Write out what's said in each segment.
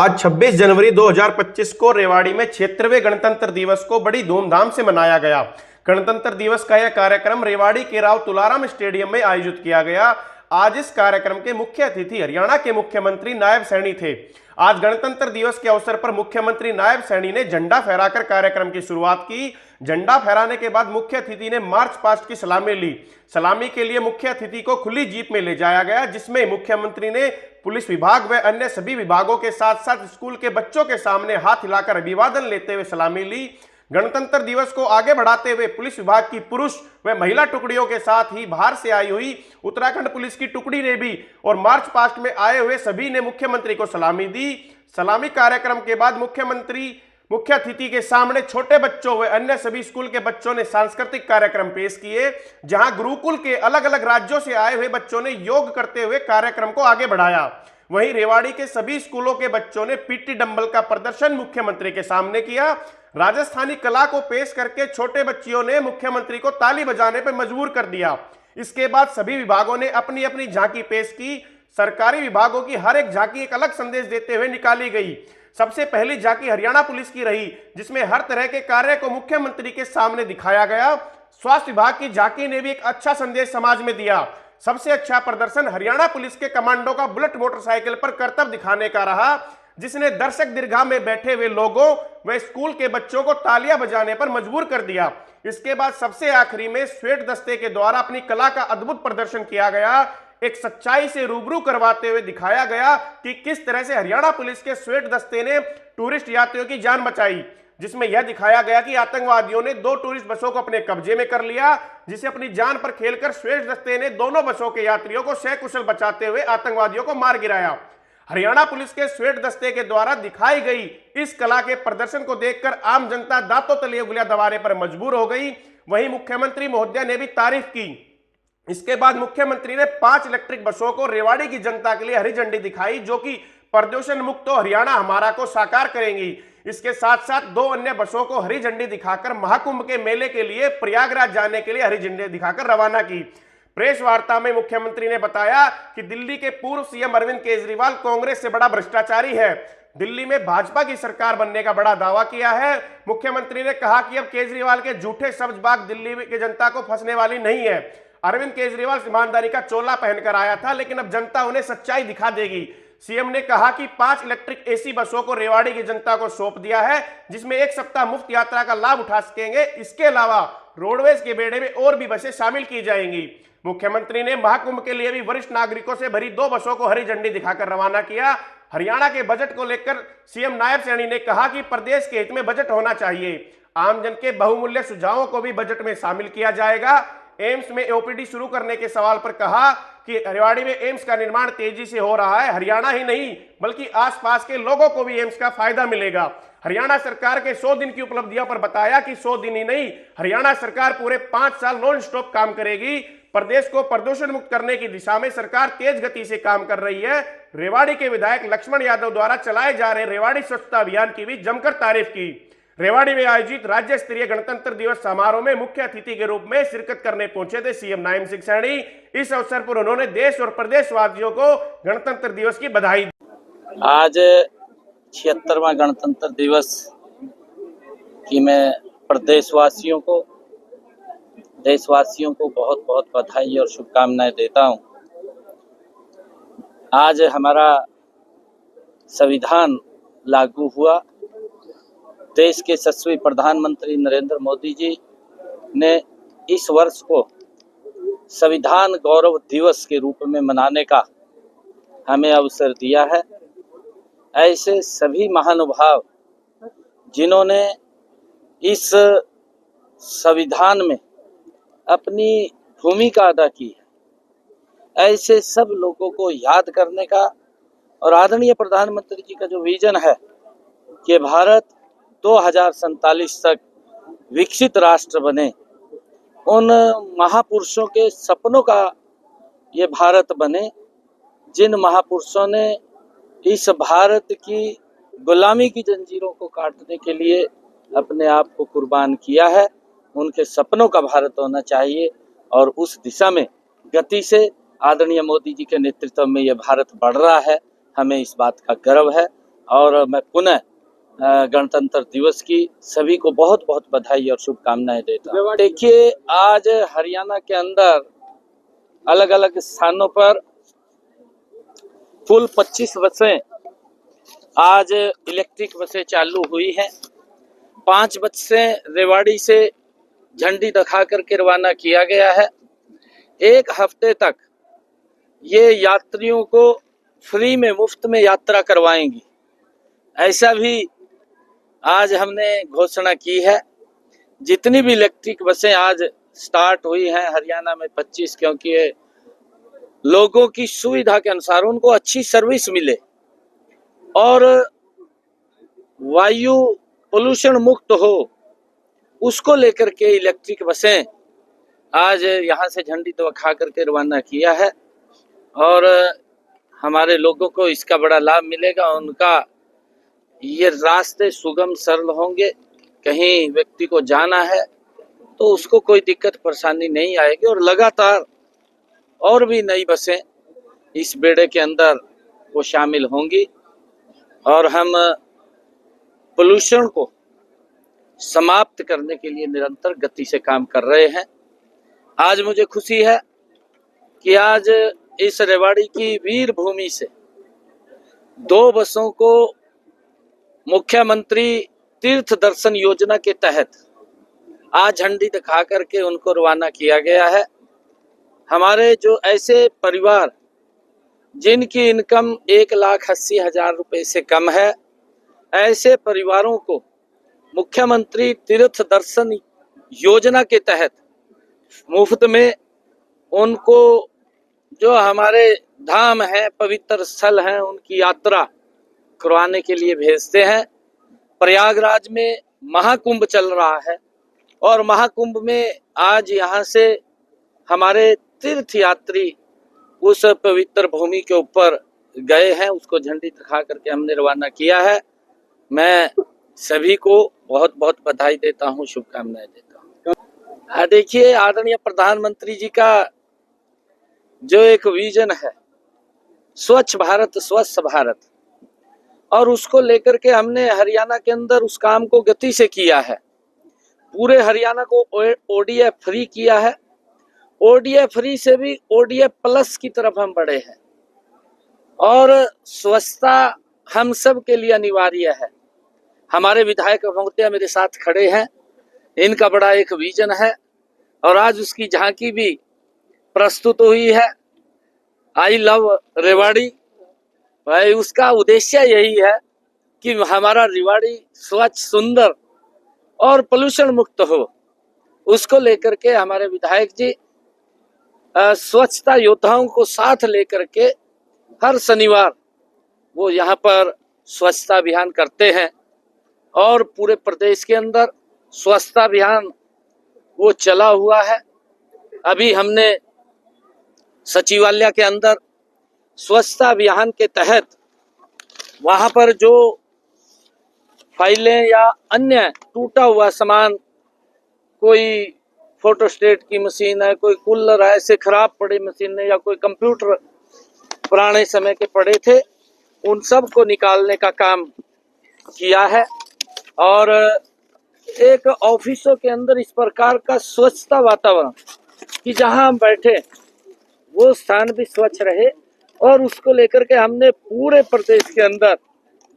आज 26 जनवरी 2025 को रेवाड़ी में 76वें गणतंत्र दिवस को बड़ी धूमधाम से मनाया गया। गणतंत्र दिवस का यह कार्यक्रम रेवाड़ी के राव तुलाराम स्टेडियम में आयोजित किया गया। आज इस कार्यक्रम के मुख्य अतिथि हरियाणा के मुख्यमंत्री नायब सैनी थे। आज गणतंत्र दिवस के अवसर पर मुख्यमंत्री नायब सैनी ने झंडा फहराकर कार्यक्रम की शुरुआत की। झंडा फहराने के बाद मुख्य अतिथि ने मार्च पास्ट की सलामी ली। सलामी के लिए मुख्य अतिथि को खुली जीप में ले जाया गया, जिसमें मुख्यमंत्री ने पुलिस विभाग व अन्य सभी विभागों के साथ साथ स्कूल के बच्चों के सामने हाथ हिलाकर अभिवादन लेते हुए सलामी ली। गणतंत्र दिवस को आगे बढ़ाते हुए पुलिस विभाग की पुरुष व महिला टुकड़ियों के साथ ही बाहर से आई हुई उत्तराखंड पुलिस की टुकड़ी ने भी और मार्च पास्ट में आए हुए सभी ने मुख्यमंत्री को सलामी दी। सलामी कार्यक्रम के बाद मुख्य अतिथि के सामने छोटे बच्चों व अन्य सभी स्कूल के बच्चों ने सांस्कृतिक कार्यक्रम पेश किए, जहां गुरुकुल के अलग अलग राज्यों से आए हुए बच्चों ने योग करते हुए कार्यक्रम को आगे बढ़ाया। वहीं रेवाड़ी के सभी स्कूलों के बच्चों ने पीटी डंबल का प्रदर्शन मुख्यमंत्री के सामने किया। राजस्थानी कला को पेश करके छोटे बच्चियों ने मुख्यमंत्री को ताली बजाने पर मजबूर कर दिया। इसके बाद सभी विभागों ने अपनी अपनी झांकी पेश की। सरकारी विभागों की हर एक झांकी एक अलग संदेश देते हुए निकाली गई। सबसे पहली झांकी हरियाणा पुलिस की रही, जिसमें हर तरह के कार्य को मुख्यमंत्री के सामने दिखाया गया। स्वास्थ्य विभाग की झांकी ने भी एक अच्छा संदेश समाज में दिया। सबसे अच्छा प्रदर्शन हरियाणा पुलिस के कमांडो का बुलेट मोटरसाइकिल पर करतब दिखाने का रहा, जिसने दर्शक दीर्घा में बैठे हुए लोगों व स्कूल के बच्चों को तालियां बजाने पर मजबूर कर दिया। इसके बाद सबसे आखिरी में स्वेट दस्ते के द्वारा अपनी कला का अद्भुत प्रदर्शन किया गया। एक सच्चाई से रूबरू करवाते हुए दिखाया गया कि किस तरह से हरियाणा पुलिस के स्वेट दस्ते ने टूरिस्ट यात्रियों की जान बचाई, जिसमें यह दिखाया गया कि आतंकवादियों ने 2 टूरिस्ट बसों को अपने कब्जे में कर लिया, जिसे अपनी जान पर खेलकर स्वेट दस्ते ने दोनों बसों के यात्रियों को सकुशल बचाते हुए आतंकवादियों को मार गिराया। हरियाणा पुलिस के स्वेट दस्ते के द्वारा दिखाई गई इस कला के प्रदर्शन को देखकर आम जनता दांतों तले उंगलियां दबाने पर मजबूर हो गई। वहीं मुख्यमंत्री महोदया ने भी तारीफ की। इसके बाद मुख्यमंत्री ने 5 इलेक्ट्रिक बसों को रेवाड़ी की जनता के लिए हरी झंडी दिखाई, जो कि प्रदूषण मुक्त हरियाणा हमारा को साकार करेंगी। इसके साथ साथ 2 अन्य बसों को हरी झंडी दिखाकर महाकुंभ के मेले के लिए प्रयागराज जाने के लिए हरी झंडी दिखाकर रवाना की। प्रेस वार्ता में मुख्यमंत्री ने बताया कि दिल्ली के पूर्व सीएम अरविंद केजरीवाल कांग्रेस से बड़ा भ्रष्टाचारी है। दिल्ली में भाजपा की सरकार बनने का बड़ा दावा किया है। मुख्यमंत्री ने कहा कि अब केजरीवाल के झूठे शब्दबाग दिल्ली की जनता को फंसने वाली नहीं है। अरविंद केजरीवाल ईमानदारी का चोला पहनकर आया था, लेकिन अब जनता उन्हें सच्चाई दिखा देगी। सीएम ने कहा कि 5 इलेक्ट्रिक एसी बसों को रेवाड़ी की जनता को सौंप दिया है, जिसमें 1 सप्ताह मुफ्त यात्रा का लाभ उठा सकेंगे। इसके अलावा रोडवेज के बेड़े में और भी बसें शामिल की जाएंगी। मुख्यमंत्री ने महाकुंभ के लिए भी वरिष्ठ नागरिकों से भरी 2 बसों को हरी झंडी दिखाकर रवाना किया। हरियाणा के बजट को लेकर सीएम नायब सैनी ने कहा कि प्रदेश के हित में बजट होना चाहिए। आमजन के बहुमूल्य सुझावों को भी बजट में शामिल किया जाएगा। एम्स में ओपीडी शुरू करने के सवाल पर कहा कि रेवाड़ी में एम्स का निर्माण तेजी से हो रहा है। हरियाणा ही नहीं बल्कि आसपास के लोगों को भी एम्स का फायदा मिलेगा। हरियाणा सरकार के 100 दिन की उपलब्धियों पर बताया कि 100 दिन ही नहीं, हरियाणा सरकार पूरे 5 साल नॉन स्टॉप काम करेगी। प्रदेश को प्रदूषण मुक्त करने की दिशा में सरकार तेज गति से काम कर रही है। रेवाड़ी के विधायक लक्ष्मण यादव द्वारा चलाए जा रहे रेवाड़ी स्वच्छता अभियान की भी जमकर तारीफ की। रेवाड़ी में आयोजित राज्य स्तरीय गणतंत्र दिवस समारोह में मुख्य अतिथि के रूप में शिरकत करने पहुंचे थे सीएम नायब सिंह सैनी। इस अवसर पर उन्होंने देश और प्रदेशवासियों को गणतंत्र दिवस की बधाई दी। आज 76वां गणतंत्र दिवस की मैं प्रदेशवासियों को, देशवासियों को बहुत बहुत बधाई और शुभकामनाएं देता हूं। आज हमारा संविधान लागू हुआ। देश के यशस्वी प्रधानमंत्री नरेंद्र मोदी जी ने इस वर्ष को संविधान गौरव दिवस के रूप में मनाने का हमें अवसर दिया है। ऐसे सभी महानुभाव जिन्होंने इस संविधान में अपनी भूमिका अदा की है, ऐसे सब लोगों को याद करने का और आदरणीय प्रधानमंत्री जी का जो विजन है कि भारत 2047 तक विकसित राष्ट्र बने, उन महापुरुषों के सपनों का ये भारत बने, जिन महापुरुषों ने इस भारत की गुलामी की जंजीरों को काटने के लिए अपने आप को कुर्बान किया है। उनके सपनों का भारत होना चाहिए और उस दिशा में गति से आदरणीय मोदी जी के नेतृत्व में ये भारत बढ़ रहा है। हमें इस बात का गर्व है। और मैं पुनः गणतंत्र दिवस की सभी को बहुत बहुत बधाई और शुभकामनाएं देता हूं। देखिए, आज हरियाणा के अंदर अलग अलग स्थानों पर कुल 25 बसें आज इलेक्ट्रिक बसें चालू हुई हैं। 5 बसें रेवाड़ी से झंडी दिखा करके रवाना किया गया है। एक हफ्ते तक ये यात्रियों को फ्री में, मुफ्त में यात्रा करवाएंगी, ऐसा भी आज हमने घोषणा की है। जितनी भी इलेक्ट्रिक बसें आज स्टार्ट हुई हैं हरियाणा में 25, क्योंकि ये लोगों की सुविधा के अनुसार उनको अच्छी सर्विस मिले और वायु पोल्यूशन मुक्त हो, उसको लेकर के इलेक्ट्रिक बसें आज यहाँ से झंडी दिखा करके रवाना किया है और हमारे लोगों को इसका बड़ा लाभ मिलेगा। उनका ये रास्ते सुगम सरल होंगे। कहीं व्यक्ति को जाना है तो उसको कोई दिक्कत परेशानी नहीं आएगी और लगातार और भी नई बसें इस बेड़े के अंदर वो शामिल होंगी और हम पोल्यूशन को समाप्त करने के लिए निरंतर गति से काम कर रहे हैं। आज मुझे खुशी है कि आज इस रेवाड़ी की वीर भूमि से 2 बसों को मुख्यमंत्री तीर्थ दर्शन योजना के तहत आज झंडी दिखा करके उनको रवाना किया गया है। हमारे जो ऐसे परिवार जिनकी इनकम 1,80,000 रुपए से कम है, ऐसे परिवारों को मुख्यमंत्री तीर्थ दर्शन योजना के तहत मुफ्त में उनको जो हमारे धाम है, पवित्र स्थल हैं, उनकी यात्रा करवाने के लिए भेजते हैं। प्रयागराज में महाकुंभ चल रहा है और महाकुंभ में आज यहाँ से हमारे तीर्थ यात्री उस पवित्र भूमि के ऊपर गए हैं, उसको झंडी दिखा करके हमने रवाना किया है। मैं सभी को बहुत बहुत बधाई देता हूँ, शुभकामनाएं देता हूँ। देखिए, आदरणीय प्रधानमंत्री जी का जो एक विजन है, स्वच्छ भारत स्वस्थ भारत, और उसको लेकर के हमने हरियाणा के अंदर उस काम को गति से किया है। पूरे हरियाणा को ओडीएफ फ्री किया है। ओडीएफ फ्री से भी ओडीएफ प्लस की तरफ हम बढ़े हैं और स्वच्छता हम सब के लिए अनिवार्य है। हमारे विधायक महोदय मेरे साथ खड़े हैं, इनका बड़ा एक विजन है और आज उसकी झांकी भी प्रस्तुत हुई है, आई लव रेवाड़ी। भाई, उसका उद्देश्य यही है कि हमारा रेवाड़ी स्वच्छ, सुंदर और पोल्यूशन मुक्त हो। उसको लेकर के हमारे विधायक जी स्वच्छता योद्धाओं को साथ लेकर के हर शनिवार वो यहाँ पर स्वच्छता अभियान करते हैं और पूरे प्रदेश के अंदर स्वच्छता अभियान वो चला हुआ है। अभी हमने सचिवालय के अंदर स्वच्छता अभियान के तहत वहां पर जो फाइलें या अन्य टूटा हुआ सामान, कोई फोटोस्टेट की मशीन है, कोई कूलर है, ऐसे खराब पड़े मशीन है, या कोई कंप्यूटर पुराने समय के पड़े थे, उन सब को निकालने का काम किया है। और एक ऑफिसों के अंदर इस प्रकार का स्वच्छता वातावरण कि जहां हम बैठे वो स्थान भी स्वच्छ रहे, और उसको लेकर के हमने पूरे प्रदेश के अंदर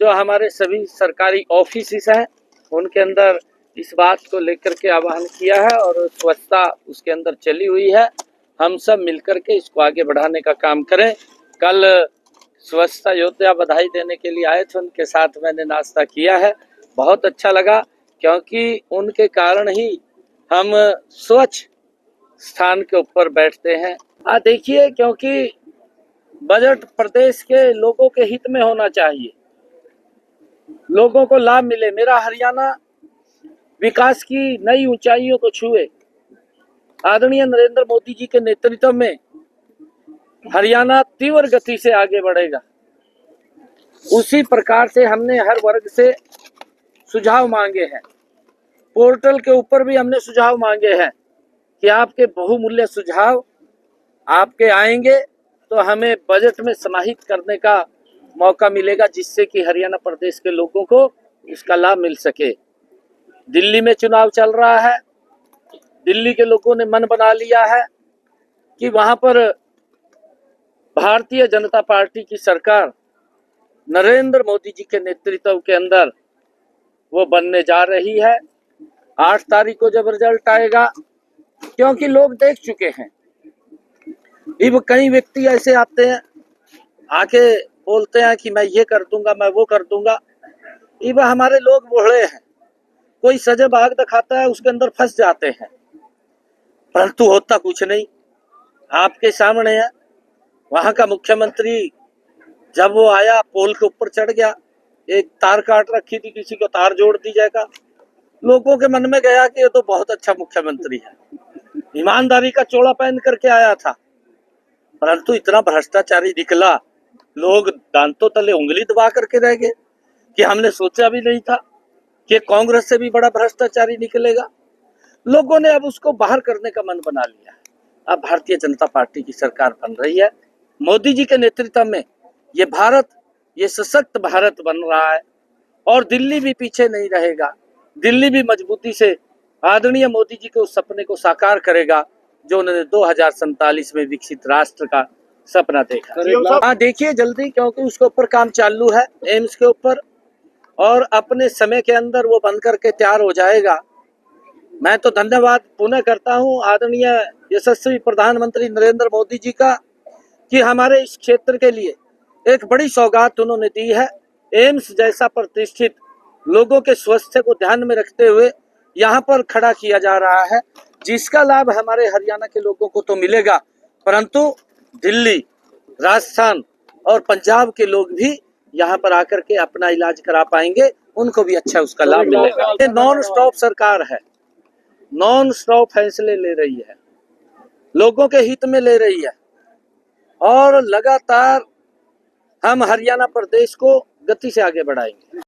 जो हमारे सभी सरकारी ऑफिस हैं उनके अंदर इस बात को लेकर के आह्वान किया है और स्वच्छता उसके अंदर चली हुई है। हम सब मिलकर के इसको आगे बढ़ाने का काम करें। कल स्वच्छता योद्धा बधाई देने के लिए आए थे, उनके साथ मैंने नाश्ता किया है, बहुत अच्छा लगा, क्योंकि उनके कारण ही हम स्वच्छ स्थान के ऊपर बैठते हैं। देखिए, क्योंकि बजट प्रदेश के लोगों के हित में होना चाहिए, लोगों को लाभ मिले, मेरा हरियाणा विकास की नई ऊंचाइयों को छुए। आदरणीय नरेंद्र मोदी जी के नेतृत्व में हरियाणा तीव्र गति से आगे बढ़ेगा। उसी प्रकार से हमने हर वर्ग से सुझाव मांगे हैं। पोर्टल के ऊपर भी हमने सुझाव मांगे हैं कि आपके बहुमूल्य सुझाव आपके आएंगे तो हमें बजट में समाहित करने का मौका मिलेगा जिससे कि हरियाणा प्रदेश के लोगों को उसका लाभ मिल सके। दिल्ली में चुनाव चल रहा है, दिल्ली के लोगों ने मन बना लिया है कि वहां पर भारतीय जनता पार्टी की सरकार नरेंद्र मोदी जी के नेतृत्व के अंदर वो बनने जा रही है। 8 तारीख को जब रिजल्ट आएगा, क्योंकि लोग देख चुके हैं। अब कई व्यक्ति ऐसे आते हैं, आके बोलते हैं कि मैं ये कर दूंगा, मैं वो कर दूंगा। अब हमारे लोग बूढ़े हैं, कोई सजे बाग दिखाता है, उसके अंदर फंस जाते हैं, परंतु होता कुछ नहीं। आपके सामने है, वहां का मुख्यमंत्री जब वो आया, पोल के ऊपर चढ़ गया, एक तार काट रखी थी, किसी को तार जोड़ दी जाएगा। लोगों के मन में गया कि ये तो बहुत अच्छा मुख्यमंत्री है, ईमानदारी का चोला पहन करके आया था, परंतु इतना भ्रष्टाचारी निकला, लोग दांतों तले उंगली दबा करके रह गए कि हमने सोचा भी नहीं था कि कांग्रेस से भी बड़ा भ्रष्टाचारी निकलेगा। लोगों ने अब उसको बाहर करने का मन बना लिया। अब भारतीय जनता पार्टी की सरकार बन रही है, मोदी जी के नेतृत्व में ये भारत, ये सशक्त भारत बन रहा है और दिल्ली भी पीछे नहीं रहेगा। दिल्ली भी मजबूती से आदरणीय मोदी जी के उस सपने को साकार करेगा जो उन्होंने 2047 में विकसित राष्ट्र का सपना देखा। हाँ, देखिए जल्दी, क्योंकि उसके ऊपर काम चालू है, एम्स के ऊपर, और अपने समय के अंदर वो बन करके तैयार हो जाएगा। मैं तो धन्यवाद पुनः करता हूँ आदरणीय यशस्वी प्रधानमंत्री नरेंद्र मोदी जी का कि हमारे इस क्षेत्र के लिए एक बड़ी सौगात उन्होंने दी है। एम्स जैसा प्रतिष्ठित, लोगों के स्वास्थ्य को ध्यान में रखते हुए यहाँ पर खड़ा किया जा रहा है, जिसका लाभ हमारे हरियाणा के लोगों को तो मिलेगा, परंतु दिल्ली, राजस्थान और पंजाब के लोग भी यहाँ पर आकर के अपना इलाज करा पाएंगे, उनको भी अच्छा उसका लाभ मिलेगा। ये नॉन स्टॉप सरकार है, नॉन स्टॉप फैसले ले रही है, लोगों के हित में ले रही है, और लगातार हम हरियाणा प्रदेश को गति से आगे बढ़ाएंगे।